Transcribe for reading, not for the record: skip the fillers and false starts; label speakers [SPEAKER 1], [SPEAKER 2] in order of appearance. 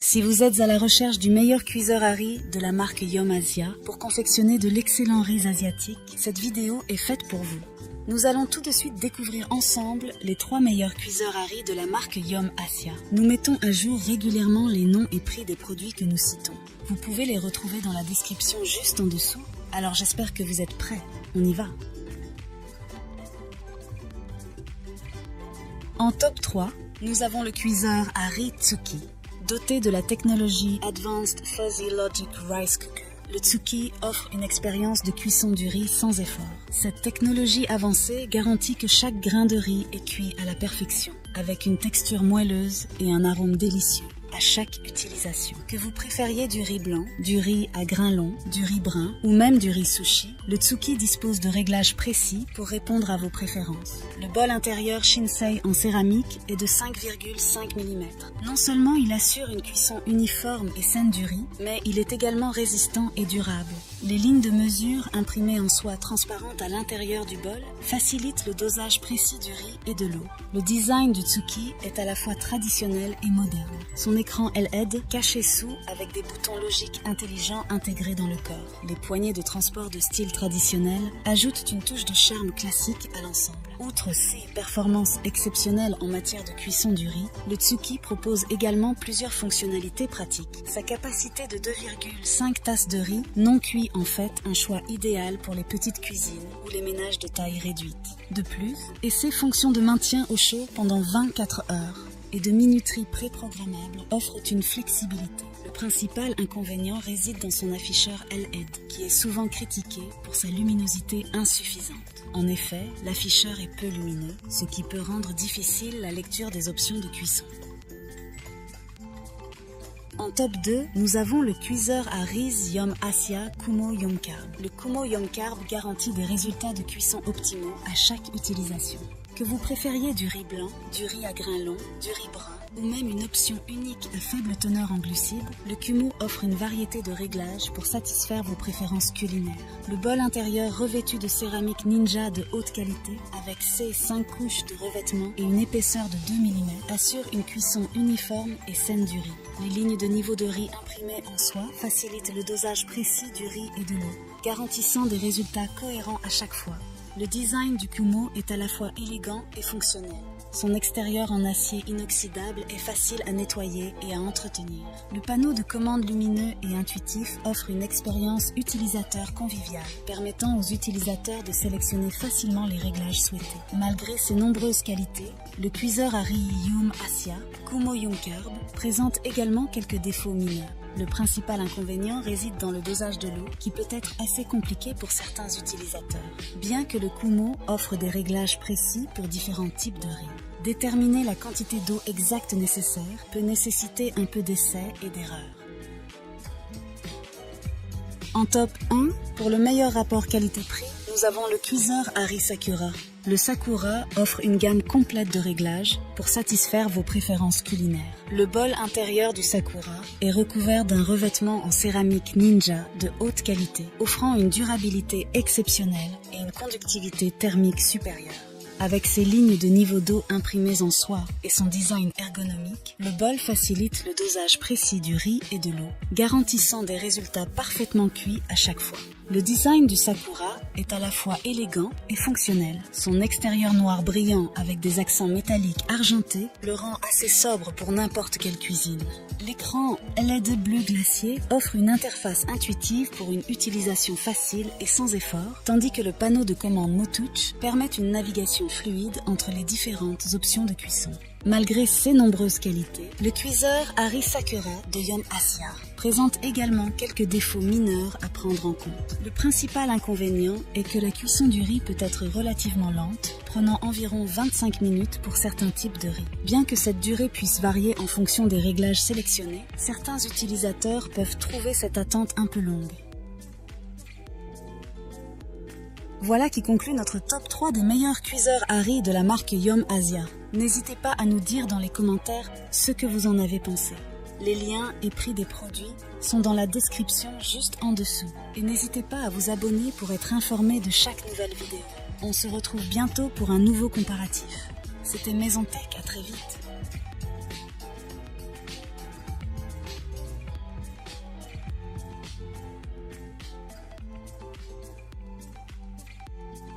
[SPEAKER 1] Si vous êtes à la recherche du meilleur cuiseur à riz de la marque Yum Asia pour confectionner de l'excellent riz asiatique, cette vidéo est faite pour vous. Nous allons tout de suite découvrir ensemble les 3 meilleurs cuiseurs à riz de la marque Yum Asia. Nous mettons à jour régulièrement les noms et prix des produits que nous citons. Vous pouvez les retrouver dans la description juste en dessous, alors j'espère que vous êtes prêts. On y va. En top 3, nous avons le cuiseur à riz Tsuki. Doté de la technologie Advanced Fuzzy Logic Rice Cooker, le Tsuki offre une expérience de cuisson du riz sans effort. Cette technologie avancée garantit que chaque grain de riz est cuit à la perfection, avec une texture moelleuse et un arôme délicieux à chaque utilisation. Que vous préfériez du riz blanc, du riz à grains longs, du riz brun ou même du riz sushi, le Tsuki dispose de réglages précis pour répondre à vos préférences. Le bol intérieur Shinsei en céramique est de 5,5 mm. Non seulement il assure une cuisson uniforme et saine du riz, mais il est également résistant et durable. Les lignes de mesure imprimées en soie transparente à l'intérieur du bol facilitent le dosage précis du riz et de l'eau. Le design du Tsuki est à la fois traditionnel et moderne. Son écran LED caché sous avec des boutons logiques intelligents intégrés dans le corps. Les poignées de transport de style traditionnel ajoutent une touche de charme classique à l'ensemble. Outre ses performances exceptionnelles en matière de cuisson du riz, le Tsuki propose également plusieurs fonctionnalités pratiques. Sa capacité de 2,5 tasses de riz non cuit en fait un choix idéal pour les petites cuisines ou les ménages de taille réduite. De plus, et ses fonctions de maintien au chaud pendant 24 heures et de minuterie préprogrammable offrent une flexibilité. Le principal inconvénient réside dans son afficheur LED, qui est souvent critiqué pour sa luminosité insuffisante. En effet, l'afficheur est peu lumineux, ce qui peut rendre difficile la lecture des options de cuisson. En top 2, nous avons le cuiseur à riz Yum Asia Kumo Yum Carb. Le Kumo Yum Carb garantit des résultats de cuisson optimaux à chaque utilisation. Que vous préfériez du riz blanc, du riz à grains longs, du riz brun, ou même une option unique à faible teneur en glucides, le Kumo offre une variété de réglages pour satisfaire vos préférences culinaires. Le bol intérieur revêtu de céramique Ninja de haute qualité, avec ses 5 couches de revêtement et une épaisseur de 2 mm, assure une cuisson uniforme et saine du riz. Les lignes de niveau de riz imprimées en soie facilitent le dosage précis du riz et de l'eau, garantissant des résultats cohérents à chaque fois. Le design du Kumo est à la fois élégant et fonctionnel. Son extérieur en acier inoxydable est facile à nettoyer et à entretenir. Le panneau de commande lumineux et intuitif offre une expérience utilisateur conviviale, permettant aux utilisateurs de sélectionner facilement les réglages souhaités. Malgré ses nombreuses qualités, le cuiseur à riz Yum Asia Kumo Yum Carb présente également quelques défauts mineurs. Le principal inconvénient réside dans le dosage de l'eau qui peut être assez compliqué pour certains utilisateurs. Bien que le Kumo offre des réglages précis pour différents types de riz, déterminer la quantité d'eau exacte nécessaire peut nécessiter un peu d'essai et d'erreur. En top 1, pour le meilleur rapport qualité-prix, nous avons le cuiseur à riz Sakura. Le Sakura offre une gamme complète de réglages pour satisfaire vos préférences culinaires. Le bol intérieur du Sakura est recouvert d'un revêtement en céramique Ninja de haute qualité, offrant une durabilité exceptionnelle et une conductivité thermique supérieure. Avec ses lignes de niveau d'eau imprimées en soie et son design ergonomique, le bol facilite le dosage précis du riz et de l'eau, garantissant des résultats parfaitement cuits à chaque fois. Le design du Sakura est à la fois élégant et fonctionnel. Son extérieur noir brillant avec des accents métalliques argentés le rend assez sobre pour n'importe quelle cuisine. L'écran LED bleu glacier offre une interface intuitive pour une utilisation facile et sans effort, tandis que le panneau de commande No Touch permet une navigation fluide entre les différentes options de cuisson. Malgré ses nombreuses qualités, le cuiseur à riz Sakura de Yum Asia présente également quelques défauts mineurs à prendre en compte. Le principal inconvénient est que la cuisson du riz peut être relativement lente, prenant environ 25 minutes pour certains types de riz. Bien que cette durée puisse varier en fonction des réglages sélectionnés, certains utilisateurs peuvent trouver cette attente un peu longue. Voilà qui conclut notre top 3 des meilleurs cuiseurs à riz de la marque Yum Asia. N'hésitez pas à nous dire dans les commentaires ce que vous en avez pensé. Les liens et prix des produits sont dans la description juste en dessous. Et n'hésitez pas à vous abonner pour être informé de chaque nouvelle vidéo. On se retrouve bientôt pour un nouveau comparatif. C'était Maison Tech, à très vite.